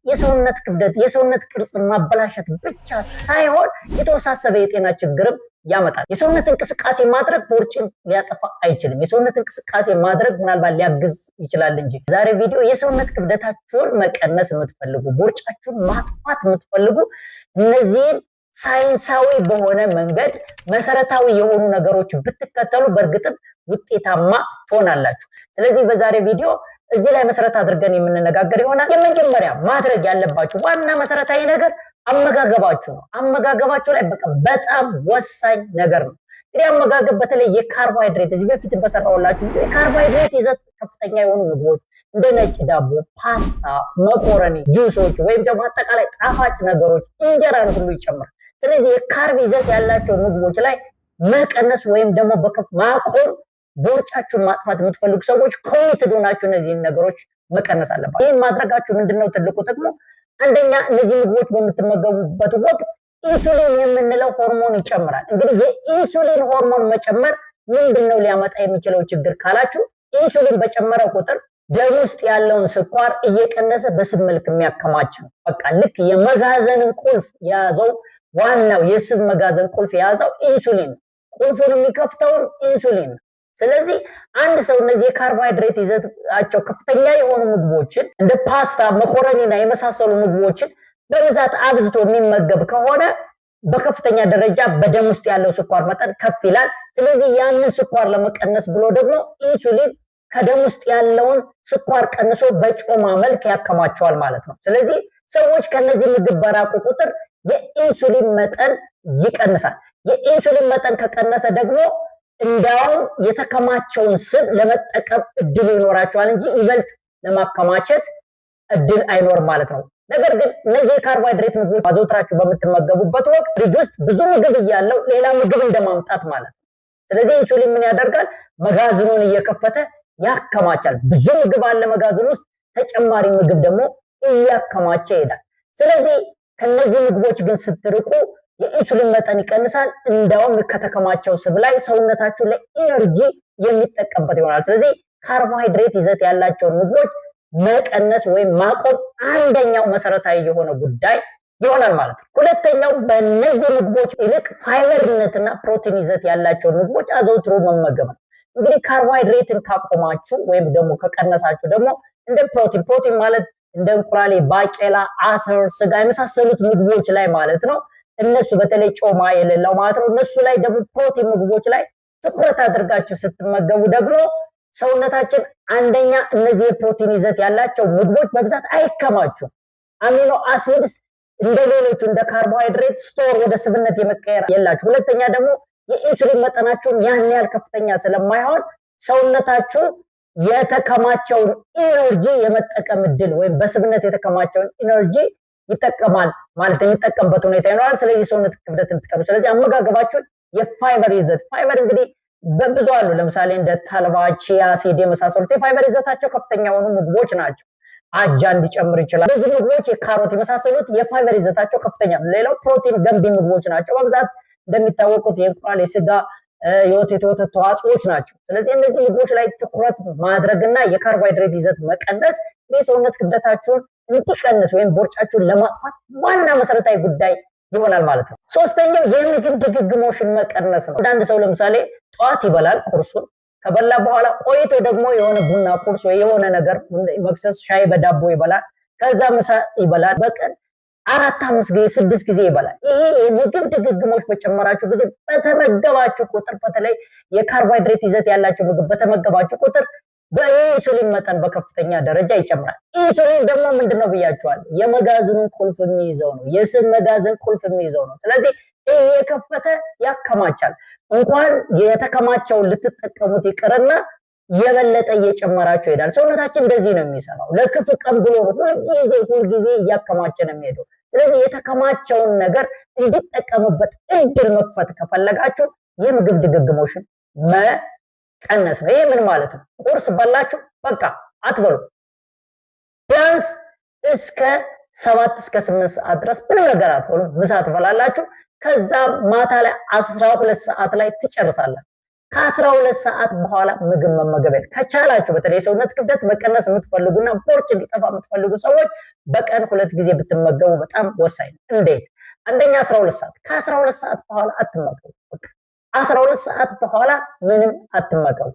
የሰውነት ክብደት የሰውነት ቅርጽ ማበላሸት ብቻ ሳይሆን የተወሳሰበ የጤና ችግርም ያመጣል። የሰውነት እንቅስቃሴ ማድረግ ቦርጭን ሊያጠፋ አይችልም። የሰውነት እንቅስቃሴ ማድረግ ምናልባት ሊያግዝ ይችላል እንጂ። ዛሬ ቪዲዮ የሰውነት ክብደታችሁን መቀነስ የምትፈልጉ፣ ቦርጫችሁን ማጥፋት የምትፈልጉ እነዚህን ሳይንሳዊ በሆነ መንገድ መሰረታዊ የሆኑ ነገሮች ብትከተሉ በእርግጥም ውጤታማ ትሆናላችሁ። ስለዚህ በዛሬ ቪዲዮ እዚህ ላይ መሰረት አድርገን የምንነጋገር ይሆናል። የመጀመሪያ ማድረግ ያለባችሁ ዋና መሰረታዊ ነገር አመጋገባችሁ ነው። አመጋገባችሁ ላይ በጣም ወሳኝ ነገር ነው። እንግዲህ አመጋገብ በተለይ የካርቦሃይድሬት እዚህ በፊት በሰራሁላችሁ የካርቦሃይድሬት ይዘት ከፍተኛ የሆኑ ምግቦች እንደ ነጭ ዳቦ፣ ፓስታ፣ መኮረኒ፣ ጁሶች ወይም ደግሞ አጠቃላይ ጣፋጭ ነገሮች እንጀራን ሁሉ ይጨምራል። ስለዚህ የካርብ ይዘት ያላቸው ምግቦች ላይ መቀነስ ወይም ደግሞ ማቆም፣ ቦርጫችሁን ማጥፋት የምትፈልጉ ሰዎች ኮሚትድ ሆናችሁ እነዚህን ነገሮች መቀነስ አለባችሁ። ይህን ማድረጋችሁ ምንድነው ትልቁ ጥቅሙ? አንደኛ እነዚህ ምግቦች በምትመገቡበት ወቅት ኢንሱሊን የምንለው ሆርሞን ይጨምራል። እንግዲህ የኢንሱሊን ሆርሞን መጨመር ምንድነው ሊያመጣ የሚችለው ችግር ካላችሁ፣ ኢንሱሊን በጨመረ ቁጥር ደም ውስጥ ያለውን ስኳር እየቀነሰ በስብ መልክ የሚያከማች ነው። በቃ ልክ የመጋዘንን ቁልፍ የያዘው ዋናው የስብ መጋዘን ቁልፍ የያዘው ኢንሱሊን ነው። ቁልፉን የሚከፍተውን ኢንሱሊን ነው። ስለዚህ አንድ ሰው እነዚህ የካርቦሃይድሬት ይዘታቸው ከፍተኛ የሆኑ ምግቦችን እንደ ፓስታ፣ መኮረኒና የመሳሰሉ ምግቦችን በብዛት አብዝቶ የሚመገብ ከሆነ በከፍተኛ ደረጃ በደም ውስጥ ያለው ስኳር መጠን ከፍ ይላል። ስለዚህ ያንን ስኳር ለመቀነስ ብሎ ደግሞ ኢንሱሊን ከደም ውስጥ ያለውን ስኳር ቀንሶ በጮማ መልክ ያከማቸዋል ማለት ነው። ስለዚህ ሰዎች ከነዚህ ምግብ በራቁ ቁጥር የኢንሱሊን መጠን ይቀንሳል። የኢንሱሊን መጠን ከቀነሰ ደግሞ እንዳውም የተከማቸውን ስብ ለመጠቀም እድሉ ይኖራቸዋል እንጂ ይበልጥ ለማከማቸት እድል አይኖርም ማለት ነው። ነገር ግን እነዚህ የካርቦሃይድሬት ምግቦች አዘውትራችሁ በምትመገቡበት ወቅት ልጅ ውስጥ ብዙ ምግብ እያለው ሌላ ምግብ እንደማምጣት ማለት ነው። ስለዚህ ኢንሱሊን ምን ያደርጋል? መጋዘኑን እየከፈተ ያከማቻል። ብዙ ምግብ አለ መጋዘኑ ውስጥ፣ ተጨማሪ ምግብ ደግሞ እያከማቸ ይሄዳል። ስለዚህ ከነዚህ ምግቦች ግን ስትርቁ የኢንሱሊን መጠን ይቀንሳል። እንዳውም ከተከማቸው ስብ ላይ ሰውነታችሁ ለኢነርጂ የሚጠቀምበት ይሆናል። ስለዚህ ካርቦሃይድሬት ይዘት ያላቸውን ምግቦች መቀነስ ወይም ማቆም አንደኛው መሰረታዊ የሆነ ጉዳይ ይሆናል ማለት ነው። ሁለተኛው በእነዚህ ምግቦች ይልቅ ፋይበርነትና ፕሮቲን ይዘት ያላቸውን ምግቦች አዘውትሮ መመገብ ነው። እንግዲህ ካርቦሃይድሬትን ካቆማችሁ ወይም ደግሞ ከቀነሳችሁ ደግሞ እንደ ፕሮቲን ማለት እንደ እንቁላል፣ ባቄላ፣ አተር፣ ስጋ የመሳሰሉት ምግቦች ላይ ማለት ነው። እነሱ በተለይ ጮማ የሌለው ማለት ነው። እነሱ ላይ ደግሞ ፕሮቲን ምግቦች ላይ ትኩረት አድርጋችሁ ስትመገቡ ደግሞ ሰውነታችን አንደኛ እነዚህ የፕሮቲን ይዘት ያላቸው ምግቦች በብዛት አይከማቹም። አሚኖ አሲድስ እንደሌሎቹ እንደ ካርቦሃይድሬት ስቶር ወደ ስብነት የመቀየር የላችሁ። ሁለተኛ ደግሞ የኢንሱሊን መጠናችሁም ያን ያህል ከፍተኛ ስለማይሆን ሰውነታችሁ የተከማቸውን ኢነርጂ የመጠቀም እድል ወይም በስብነት የተከማቸውን ኢነርጂ ይጠቀማል ማለት የሚጠቀምበት ሁኔታ ይኖራል። ስለዚህ ሰውነት ክብደትን ትቀሩ። ስለዚህ አመጋገባችሁን የፋይበር ይዘት ፋይበር እንግዲህ በብዙ አሉ። ለምሳሌ እንደ ተልባ፣ ቺያ ሲድ የመሳሰሉት የፋይበር ይዘታቸው ከፍተኛ የሆኑ ምግቦች ናቸው። አጃ እንዲጨምር ይችላል። እነዚህ ምግቦች የካሮት የመሳሰሉት የፋይበር ይዘታቸው ከፍተኛ ነው። ሌላው ፕሮቲን ገንቢ ምግቦች ናቸው። በብዛት እንደሚታወቁት የእንቁላል፣ የስጋ፣ የወተት ተዋጽኦች ናቸው። ስለዚህ እነዚህ ምግቦች ላይ ትኩረት ማድረግና የካርቦሃይድሬት ይዘት መቀነስ የሰውነት ክብደታችሁን እንዲቀንስ ወይም ቦርጫችሁን ለማጥፋት ዋና መሰረታዊ ጉዳይ ይሆናል ማለት ነው። ሶስተኛው የምግብ ድግግሞሽን መቀነስ ነው። አንዳንድ ሰው ለምሳሌ ጠዋት ይበላል፣ ቁርሱን ከበላ በኋላ ቆይቶ ደግሞ የሆነ ቡና ቁርስ ወይ የሆነ ነገር መክሰስ ሻይ በዳቦ ይበላል፣ ከዛ ምሳ ይበላል። በቀን 4፣ 5 ጊዜ 6 ጊዜ ይበላል። ይሄ የምግብ ድግግሞሽ በጨመራችሁ ጊዜ በተመገባችሁ ቁጥር በተለይ የካርቦሃይድሬት ይዘት ያላቸው ምግብ በተመገባችሁ ቁጥር በኢንሱሊን መጠን በከፍተኛ ደረጃ ይጨምራል። ኢንሱሊን ደግሞ ምንድነው ብያችኋለሁ? የመጋዘኑን ቁልፍ የሚይዘው ነው። የስብ መጋዘን ቁልፍ የሚይዘው ነው። ስለዚህ እየከፈተ ያከማቻል። እንኳን የተከማቸውን ልትጠቀሙት ይቅርና የበለጠ እየጨመራችሁ ይሄዳል። ሰውነታችን እንደዚህ ነው የሚሰራው። ለክፉ ቀን ብሎ ሁልጊዜ እያከማቸ ነው የሚሄደው። ስለዚህ የተከማቸውን ነገር እንዲጠቀምበት እድል መክፈት ከፈለጋችሁ የምግብ ድግግሞሽን መቀነስ ነው። ይሄ ምን ማለት ነው? ቁርስ በላችሁ በቃ አትበሉ። ቢያንስ እስከ 7 እስከ 8 ሰዓት ድረስ ምንም ነገር አትበሉ። ምሳ ትበላላችሁ። ከዛ ማታ ላይ 12 ሰዓት ላይ ትጨርሳላችሁ። ከ12 ሰዓት በኋላ ምግብ መመገብ ከቻላችሁ በተለይ የሰውነት ክብደት መቀነስ የምትፈልጉና ቦርጭ እንዲጠፋ የምትፈልጉ ሰዎች በቀን 2 ጊዜ ብትመገቡ በጣም ወሳኝ ነው። እንዴት? አንደኛ 12 ሰዓት ከ12 ሰዓት በኋላ አትመገቡ። 12 ሰዓት በኋላ ምንም አትመገቡ።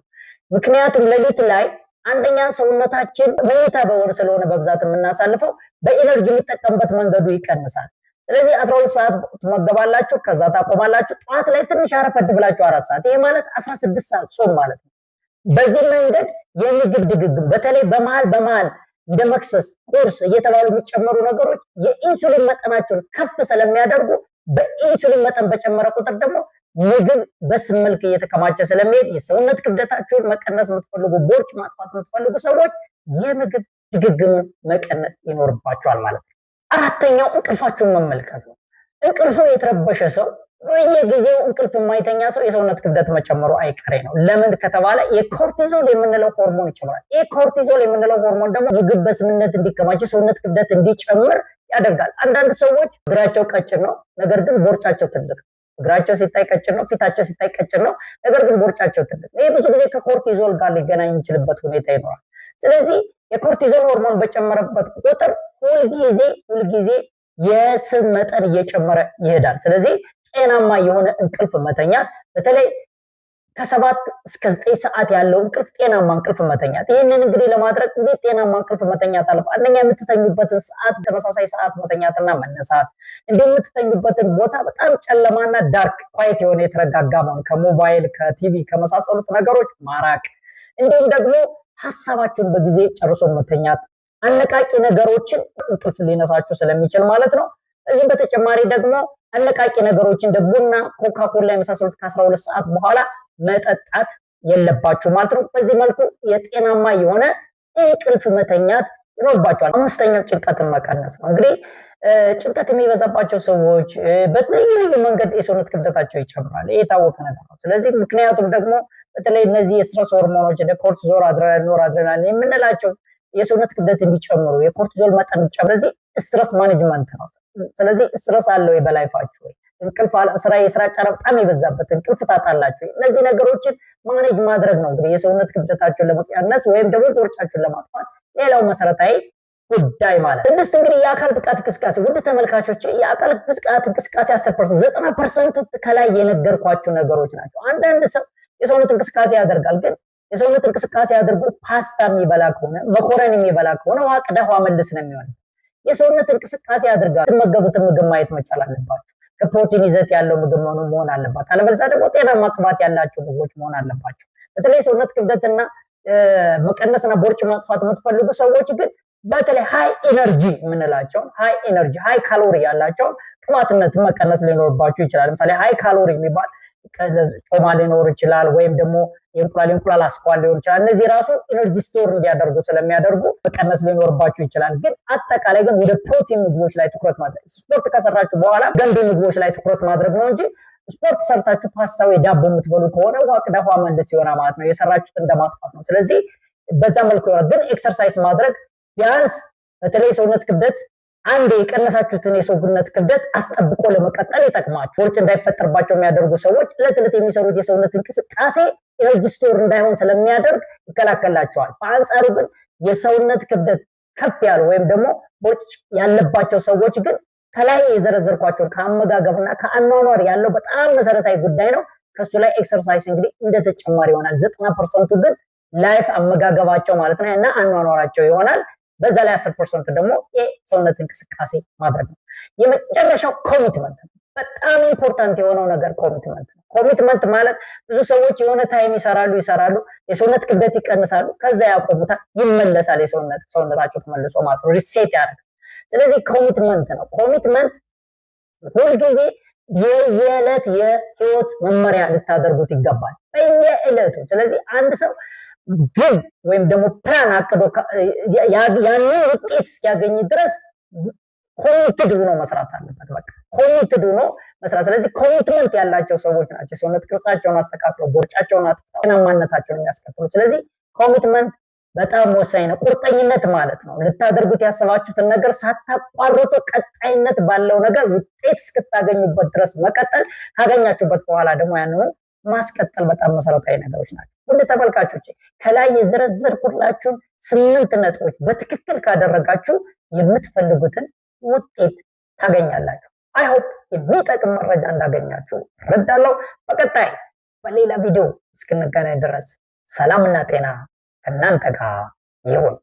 ምክንያቱም ሌሊት ላይ አንደኛ ሰውነታችን መኝታ በሆነ ስለሆነ በብዛት የምናሳልፈው በኢነርጂ የሚጠቀምበት መንገዱ ይቀንሳል። ስለዚህ 12 ሰዓት ትመገባላችሁ፣ ከዛ ታቆማላችሁ። ጠዋት ላይ ትንሽ አረፈድ ብላችሁ 4 ሰዓት፣ ይሄ ማለት 16 ሰዓት ጾም ማለት ነው። በዚህ መንገድ የምግብ ድግግም በተለይ በመሃል እንደ መክሰስ፣ ቁርስ እየተባሉ የሚጨመሩ ነገሮች የኢንሱሊን መጠናቸውን ከፍ ስለሚያደርጉ በኢንሱሊን መጠን በጨመረ ቁጥር ደግሞ ምግብ በስብ መልክ እየተከማቸ ስለሚሄድ የሰውነት ክብደታችሁን መቀነስ የምትፈልጉ ቦርጭ ማጥፋት የምትፈልጉ ሰዎች የምግብ ድግግምን መቀነስ ይኖርባቸዋል ማለት ነው። አራተኛው እንቅልፋችሁን መመልከት ነው። እንቅልፉ የተረበሸ ሰው በየጊዜው እንቅልፍ የማይተኛ ሰው የሰውነት ክብደት መጨመሩ አይቀሬ ነው። ለምን ከተባለ የኮርቲዞል የምንለው ሆርሞን ይጨምራል። ይህ ኮርቲዞል የምንለው ሆርሞን ደግሞ ምግብ በስብነት እንዲከማች የሰውነት ክብደት እንዲጨምር ያደርጋል። አንዳንድ ሰዎች እግራቸው ቀጭን ነው፣ ነገር ግን ቦርጫቸው ትልቅ። እግራቸው ሲታይ ቀጭን ነው፣ ፊታቸው ሲታይ ቀጭን ነው፣ ነገር ግን ቦርጫቸው ትልቅ። ይህ ብዙ ጊዜ ከኮርቲዞል ጋር ሊገናኝ የሚችልበት ሁኔታ ይኖራል። ስለዚህ የኮርቲዞል ሆርሞን በጨመረበት ቁጥር ሁልጊዜ የስብ መጠን እየጨመረ ይሄዳል። ስለዚህ ጤናማ የሆነ እንቅልፍ መተኛት በተለይ ከ7 እስከ 9 ሰዓት ያለው እንቅልፍ ጤናማ እንቅልፍ መተኛት። ይህንን እንግዲህ ለማድረግ እንዴት ጤናማ እንቅልፍ መተኛት አለበት? አንደኛ የምትተኙበትን ሰዓት ተመሳሳይ ሰዓት መተኛትና መነሳት፣ እንዲሁም የምትተኙበትን ቦታ በጣም ጨለማና ዳርክ ኳይት የሆነ የተረጋጋ መሆን፣ ከሞባይል ከቲቪ ከመሳሰሉት ነገሮች ማራቅ፣ እንዲሁም ደግሞ ሀሳባችሁን በጊዜ ጨርሶ መተኛት፣ አነቃቂ ነገሮችን እንቅልፍ ሊነሳችሁ ስለሚችል ማለት ነው። እዚህም በተጨማሪ ደግሞ አነቃቂ ነገሮችን እንደ ቡና፣ ኮካኮላ የመሳሰሉት ከ12 ሰዓት በኋላ መጠጣት የለባችሁ ማለት ነው። በዚህ መልኩ የጤናማ የሆነ እንቅልፍ መተኛት ይኖርባቸዋል። አምስተኛው ጭንቀትን መቀነስ ነው። እንግዲህ ጭንቀት የሚበዛባቸው ሰዎች በተለያዩ መንገድ የሰውነት ክብደታቸው ይጨምራል። ይህ የታወቀ ነገር ነው። ስለዚህ ምክንያቱም ደግሞ በተለይ እነዚህ የስትረስ ሆርሞኖች እንደ ኮርቲዞል፣ ኖርአድሬናሊን የምንላቸው የሰውነት ክብደት እንዲጨምሩ የኮርቲዞል መጠን እንዲጨምር እዚህ ስትረስ ማኔጅመንት ነው። ስለዚህ ስትረስ አለው በላይፋችሁ ወይ እንቅልፍ የስራ ጫና በጣም የበዛበት እንቅልፍ ታጣላችሁ። እነዚህ ነገሮችን ማኔጅ ማድረግ ነው እንግዲህ የሰውነት ክብደታችሁን ለመቀነስ ወይም ደግሞ ቦርጫችሁን ለማጥፋት ሌላው መሰረታዊ ጉዳይ ማለት። ስድስት እንግዲህ የአካል ብቃት እንቅስቃሴ። ውድ ተመልካቾች የአካል ብቃት እንቅስቃሴ 10% 90% ከላይ የነገርኳችሁ ነገሮች ናቸው። አንዳንድ ሰው የሰውነት እንቅስቃሴ ያደርጋል፣ ግን የሰውነት እንቅስቃሴ አድርጎ ፓስታ የሚበላ ከሆነ መኮረኒ የሚበላ ከሆነ ውሃ ቅዳ ውሃ መልስ ነው የሚሆነው። የሰውነት እንቅስቃሴ አድርጋችሁ የምትመገቡትን ምግብ ማየት መቻል አለባችሁ። ከፕሮቲን ይዘት ያለው ምግብ መሆን አለባት። አለበለዚያ ደግሞ ጤናማ ቅባት ያላቸው ምግቦች መሆን አለባቸው። በተለይ የሰውነት ክብደትና መቀነስና ቦርጭ ማጥፋት የምትፈልጉ ሰዎች ግን በተለይ ሃይ ኤነርጂ የምንላቸውን ሃይ ካሎሪ ያላቸውን ቅባትነት መቀነስ ሊኖርባችሁ ይችላል። ለምሳሌ ሃይ ካሎሪ የሚባል ጮማ ሊኖር ይችላል፣ ወይም ደግሞ የእንቁላል አስኳል ሊሆን ይችላል። እነዚህ ራሱ ኢነርጂ ስቶር እንዲያደርጉ ስለሚያደርጉ መቀነስ ሊኖርባችሁ ይችላል። ግን አጠቃላይ ግን ወደ ፕሮቲን ምግቦች ላይ ትኩረት ማድረግ፣ ስፖርት ከሰራችሁ በኋላ ገንቢ ምግቦች ላይ ትኩረት ማድረግ ነው እንጂ ስፖርት ሰርታችሁ ፓስታ ወይ ዳቦ የምትበሉ ከሆነ ውሃ ቅዳ ውሃ መልስ ይሆናል ማለት ነው። የሰራችሁት እንደማጥፋት ነው። ስለዚህ በዛ መልኩ ይሆናል። ግን ኤክሰርሳይዝ ማድረግ ቢያንስ በተለይ ሰውነት ክብደት አንድ የቀነሳችሁትን የሰውነት ክብደት አስጠብቆ ለመቀጠል ይጠቅማችሁ። ቦርጭ እንዳይፈጠርባቸው የሚያደርጉ ሰዎች ዕለት የሚሰሩት የሰውነት እንቅስቃሴ ኤነርጂ ስቶር እንዳይሆን ስለሚያደርግ ይከላከላቸዋል። በአንጻሩ ግን የሰውነት ክብደት ከፍ ያሉ ወይም ደግሞ ቦርጭ ያለባቸው ሰዎች ግን ከላይ የዘረዘርኳቸው ከአመጋገብና ከአኗኗር ያለው በጣም መሰረታዊ ጉዳይ ነው። ከሱ ላይ ኤክሰርሳይዝ እንግዲህ እንደተጨማሪ ይሆናል። 90% ግን ላይፍ አመጋገባቸው ማለት ነው እና አኗኗራቸው ይሆናል። በዛ ላይ 10% ደግሞ የሰውነት እንቅስቃሴ ማድረግ ነው። የመጨረሻው ኮሚትመንት ነው። በጣም ኢምፖርታንት የሆነው ነገር ኮሚትመንት ነው። ኮሚትመንት ማለት ብዙ ሰዎች የሆነ ታይም ይሰራሉ፣ የሰውነት ክብደት ይቀንሳሉ፣ ከዛ ያቆሙታል፣ ይመለሳል። ሰውነታቸው ተመልሶ ማለት ነው ሪሴት ያደርጋል። ስለዚህ ኮሚትመንት ነው። ኮሚትመንት ሁልጊዜ የየዕለት የህይወት መመሪያ ልታደርጉት ይገባል በየዕለቱ። ስለዚህ አንድ ሰው ግን ወይም ደግሞ ፕላን አቅዶ ያንን ውጤት እስኪያገኝ ድረስ ኮሚትድ ሆኖ መስራት አለበት። በቃ ኮሚትድ ሆኖ መስራት። ስለዚህ ኮሚትመንት ያላቸው ሰዎች ናቸው የሰውነት ቅርጻቸውን አስተካክለው ቦርጫቸውን አጥፍተው ጤናማነታቸውን የሚያስቀጥሉ። ስለዚህ ኮሚትመንት በጣም ወሳኝ ነው። ቁርጠኝነት ማለት ነው ልታደርጉት ያሰባችሁትን ነገር ሳታቋርጡ ቀጣይነት ባለው ነገር ውጤት እስክታገኙበት ድረስ መቀጠል፣ ካገኛችሁበት በኋላ ደግሞ ያንኑ ማስቀጠል በጣም መሰረታዊ ነገሮች ናቸው። ውድ ተመልካቾች ከላይ የዘረዘርኩላችሁን 8 ነጥቦች በትክክል ካደረጋችሁ የምትፈልጉትን ውጤት ታገኛላችሁ። አይሆፕ የሚጠቅም መረጃ እንዳገኛችሁ እረዳለሁ። በቀጣይ በሌላ ቪዲዮ እስክንገናኝ ድረስ ሰላምና ጤና ከእናንተ ጋር ይሁን።